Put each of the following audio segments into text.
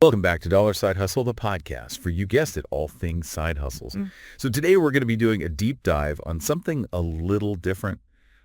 Welcome back to Dollar Side Hustle, the podcast for, you guessed it, all things side hustles. So today we're going to be doing a deep dive on something a little different.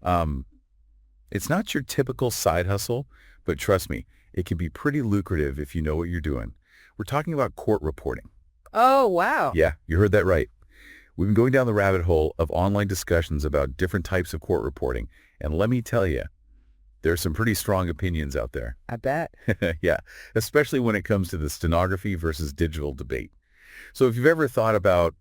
It's not your typical side hustle, but trust me, it can be pretty lucrative if you know what you're doing. We're talking about court reporting. Oh, wow. Yeah, you heard that right. We've been going down the rabbit hole of online discussions about different types of court reporting, and let me tell you, there are some pretty strong opinions out there. I bet. Yeah, especially when it comes to the stenography versus digital debate. So if you've ever thought about,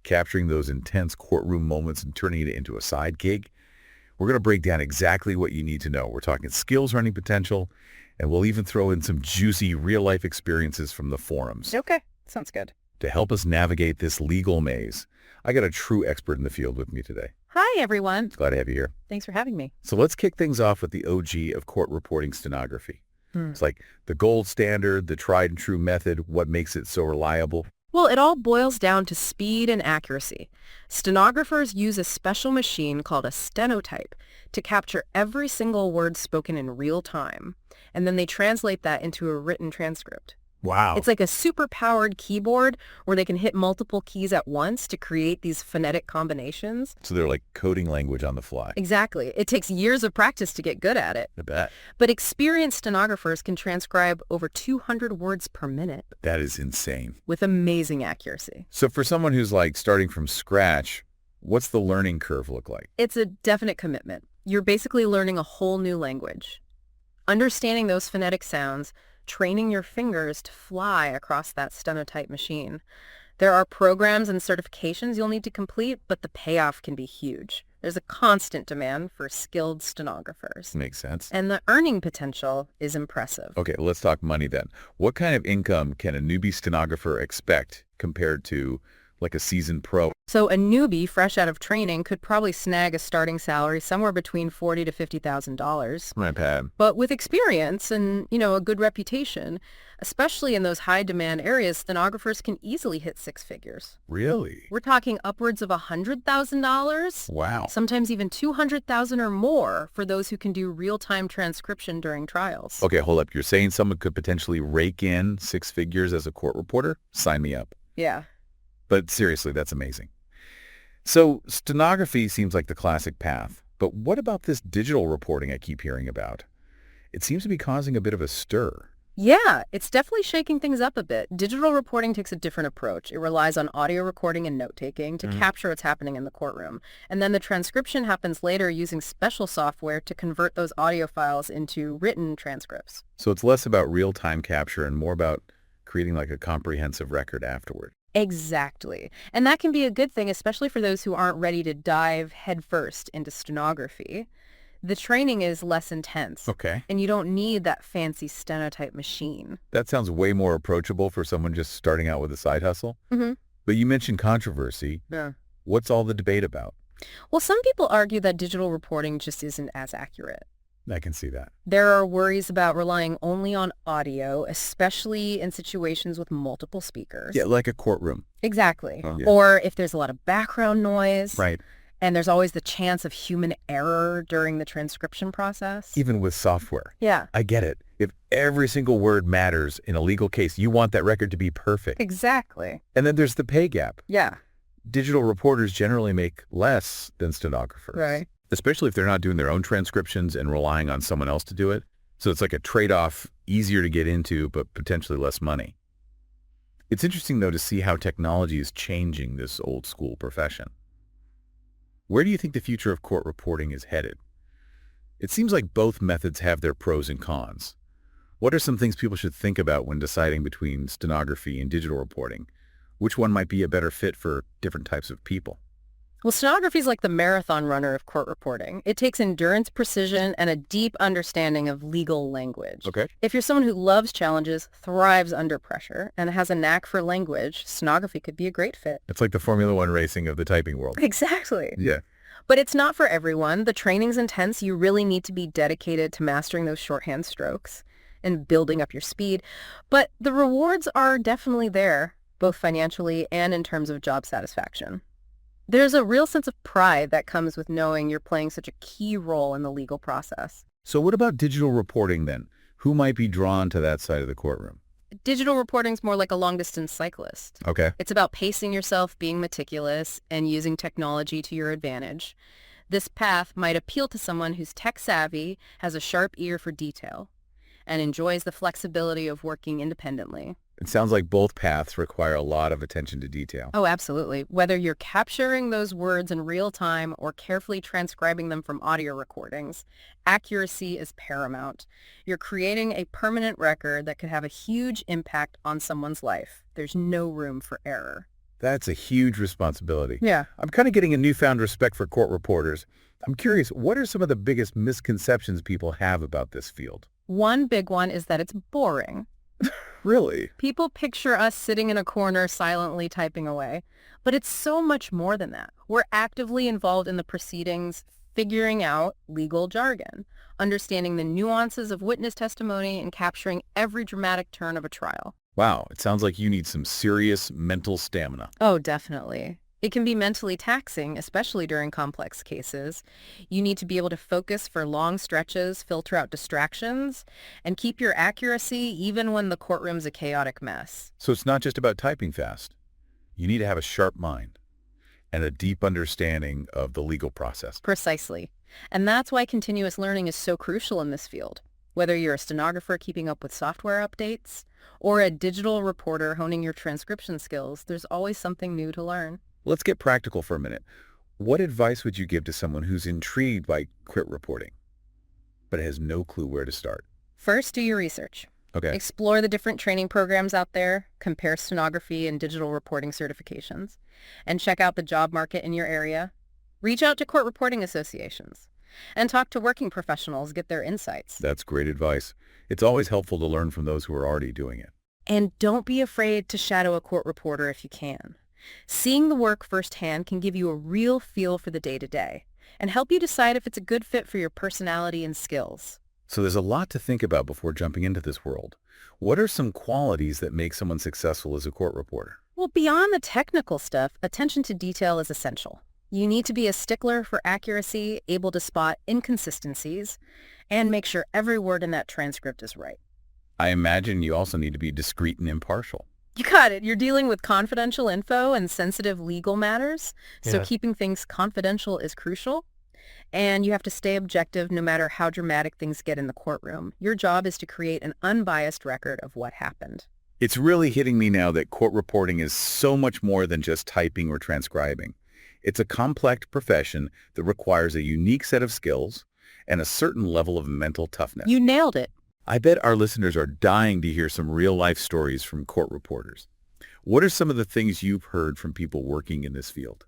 capturing those intense courtroom moments and turning it into a side gig, we're going to break down exactly what you need to know. We're talking skills earning potential, and we'll even throw in some juicy real-life experiences from the forums. Okay, sounds good. To help us navigate this legal maze, I got a true expert in the field with me today. Hi, everyone. Glad to have you here. Thanks for having me. So let's kick things off with the OG of court reporting stenography. It's like the gold standard, the tried and true method, what makes it so reliable. Well, it all boils down to speed and accuracy. Stenographers use a special machine called a stenotype to capture every single word spoken in real time, and then they translate that into a written transcript. Wow. It's like a super-powered keyboard where they can hit multiple keys at once to create these phonetic combinations. So they're like coding language on the fly. Exactly. It takes years of practice to get good at it. I bet. But experienced stenographers can transcribe over 200 words per minute That is insane. with amazing accuracy. So for someone who's like starting from scratch, what's the learning curve look like? It's a definite commitment. You're basically learning a whole new language. Understanding those phonetic sounds, training your fingers to fly across that stenotype machine. There are programs and certifications you'll need to complete, but the payoff can be huge. There's a constant demand for skilled stenographers. Makes sense. And the earning potential is impressive. Okay, let's talk money then. What kind of income can a newbie stenographer expect compared to like a seasoned pro? So a newbie fresh out of training could probably snag a starting salary somewhere between $40,000 to $50,000. My pad. But with experience and, a good reputation, especially in those high-demand areas, stenographers can easily hit six figures. Really? We're talking upwards of $100,000, Wow. sometimes even $200,000 or more for those who can do real-time transcription during trials. Okay, hold up. You're saying someone could potentially rake in six figures as a court reporter? Sign me up. Yeah. But seriously, that's amazing. So stenography seems like the classic path. But what about this digital reporting I keep hearing about? It seems to be causing a bit of a stir. Yeah, it's definitely shaking things up a bit. Digital reporting takes a different approach. It relies on audio recording and note-taking to capture what's happening in the courtroom. And then the transcription happens later using special software to convert those audio files into written transcripts. So it's less about real-time capture and more about creating like a comprehensive record afterward. Exactly. And that can be a good thing, especially for those who aren't ready to dive headfirst into stenography. The training is less intense. Okay. And you don't need that fancy stenotype machine. That sounds way more approachable for someone just starting out with a side hustle. Mm-hmm. But you mentioned controversy. Yeah. What's all the debate about? Well, some people argue that digital reporting just isn't as accurate. I can see that. There are worries about relying only on audio, especially in situations with multiple speakers. Yeah, like a courtroom. Exactly. Yeah. Or if there's a lot of background noise. Right. And there's always the chance of human error during the transcription process. Even with software. Yeah. I get it. If every single word matters in a legal case, you want that record to be perfect. Exactly. And then there's the pay gap. Yeah. Digital reporters generally make less than stenographers. Right. Especially if they're not doing their own transcriptions and relying on someone else to do it. So it's like a trade-off, easier to get into, but potentially less money. It's interesting, though, to see how technology is changing this old-school profession. Where do you think the future of court reporting is headed? It seems like both methods have their pros and cons. What are some things people should think about when deciding between stenography and digital reporting? Which one might be a better fit for different types of people? Well, stenography is like the marathon runner of court reporting. It takes endurance, precision, and a deep understanding of legal language. Okay. If you're someone who loves challenges, thrives under pressure, and has a knack for language, stenography could be a great fit. It's like the Formula One racing of the typing world. Exactly. Yeah. But it's not for everyone. The training's intense. You really need to be dedicated to mastering those shorthand strokes and building up your speed. But the rewards are definitely there, both financially and in terms of job satisfaction. There's a real sense of pride that comes with knowing you're playing such a key role in the legal process. So what about digital reporting then? Who might be drawn to that side of the courtroom? Digital reporting's more like a long-distance cyclist. Okay. It's about pacing yourself, being meticulous, and using technology to your advantage. This path might appeal to someone who's tech-savvy, has a sharp ear for detail, and enjoys the flexibility of working independently. It sounds like both paths require a lot of attention to detail. Oh, absolutely. Whether you're capturing those words in real time or carefully transcribing them from audio recordings, accuracy is paramount. You're creating a permanent record that could have a huge impact on someone's life. There's no room for error. That's a huge responsibility. Yeah. I'm kind of getting a newfound respect for court reporters. I'm curious, what are some of the biggest misconceptions people have about this field? One big one is that it's boring. Really? People picture us sitting in a corner silently typing away, but it's so much more than that. We're actively involved in the proceedings, figuring out legal jargon, understanding the nuances of witness testimony, and capturing every dramatic turn of a trial. Wow, it sounds like you need some serious mental stamina. Oh, definitely. It can be mentally taxing, especially during complex cases. You need to be able to focus for long stretches, filter out distractions, and keep your accuracy even when the courtroom's a chaotic mess. So it's not just about typing fast. You need to have a sharp mind and a deep understanding of the legal process. Precisely. And that's why continuous learning is so crucial in this field. Whether you're a stenographer keeping up with software updates or a digital reporter honing your transcription skills, there's always something new to learn. Let's get practical for a minute. What advice would you give to someone who's intrigued by court reporting, but has no clue where to start? First, do your research. Okay. Explore the different training programs out there, compare stenography and digital reporting certifications, and check out the job market in your area. Reach out to court reporting associations and talk to working professionals, get their insights. That's great advice. It's always helpful to learn from those who are already doing it. And don't be afraid to shadow a court reporter if you can. Seeing the work firsthand can give you a real feel for the day-to-day and help you decide if it's a good fit for your personality and skills. So there's a lot to think about before jumping into this world. What are some qualities that make someone successful as a court reporter? Well, beyond the technical stuff, attention to detail is essential. You need to be a stickler for accuracy, able to spot inconsistencies, and make sure every word in that transcript is right. I imagine you also need to be discreet and impartial. You got it. You're dealing with confidential info and sensitive legal matters, so Yes. keeping things confidential is crucial. And you have to stay objective no matter how dramatic things get in the courtroom. Your job is to create an unbiased record of what happened. It's really hitting me now that court reporting is so much more than just typing or transcribing. It's a complex profession that requires a unique set of skills and a certain level of mental toughness. You nailed it. I bet our listeners are dying to hear some real-life stories from court reporters. What are some of the things you've heard from people working in this field?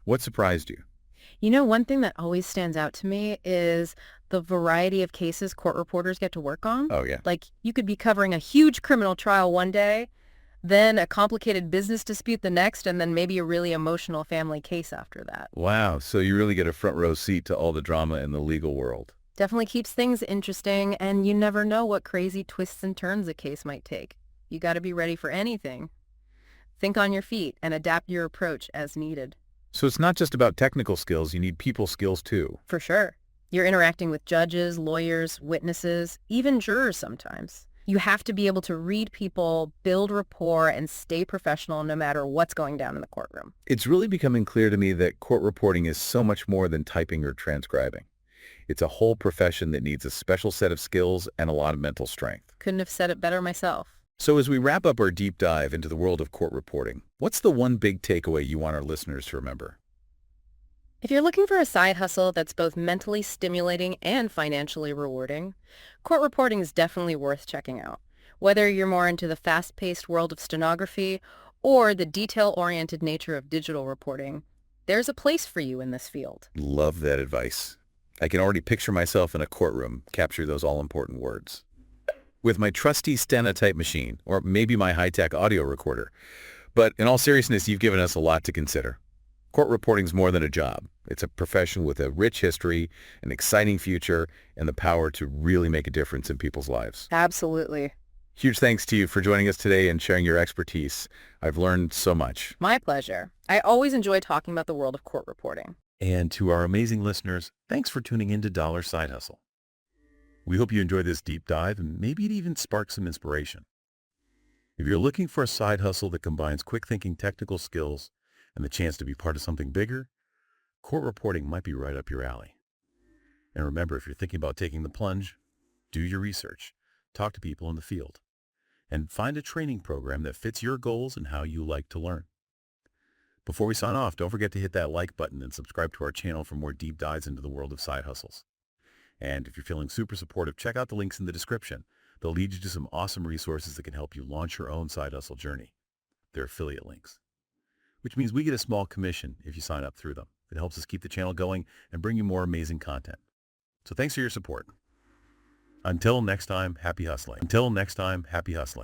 What surprised you? You know, one thing that always stands out to me is the variety of cases court reporters get to work on. Oh, yeah. Like, you could be covering a huge criminal trial one day, then a complicated business dispute the next, and then maybe a really emotional family case after that. Wow, so you really get a front row seat to all the drama in the legal world. Definitely keeps things interesting, and you never know what crazy twists and turns a case might take. You got to be ready for anything. Think on your feet and adapt your approach as needed. So it's not just about technical skills, you need people skills too. For sure. You're interacting with judges, lawyers, witnesses, even jurors sometimes. You have to be able to read people, build rapport, and stay professional no matter what's going down in the courtroom. It's really becoming clear to me that court reporting is so much more than typing or transcribing. It's a whole profession that needs a special set of skills and a lot of mental strength. Couldn't have said it better myself. So as we wrap up our deep dive into the world of court reporting, what's the one big takeaway you want our listeners to remember? If you're looking for a side hustle that's both mentally stimulating and financially rewarding, court reporting is definitely worth checking out. Whether you're more into the fast-paced world of stenography or the detail-oriented nature of digital reporting, there's a place for you in this field. Love that advice. I can already picture myself in a courtroom, capture those all-important words. With my trusty Stenotype machine, or maybe my high-tech audio recorder. But in all seriousness, you've given us a lot to consider. Court reporting's more than a job. It's a profession with a rich history, an exciting future, and the power to really make a difference in people's lives. Absolutely. Huge thanks to you for joining us today and sharing your expertise. I've learned so much. My pleasure. I always enjoy talking about the world of court reporting. And to our amazing listeners, thanks for tuning in to Dollar Side Hustle. We hope you enjoyed this deep dive and maybe it even sparked some inspiration. If you're looking for a side hustle that combines quick-thinking technical skills and the chance to be part of something bigger, court reporting might be right up your alley. And remember, if you're thinking about taking the plunge, do your research, talk to people in the field, and find a training program that fits your goals and how you like to learn. Before we sign off, don't forget to hit that like button and subscribe to our channel for more deep dives into the world of side hustles. And if you're feeling super supportive, check out the links in the description. They'll lead you to some awesome resources that can help you launch your own side hustle journey. They're affiliate links, which means we get a small commission if you sign up through them. It helps us keep the channel going and bring you more amazing content. So thanks for your support. Until next time, happy hustling.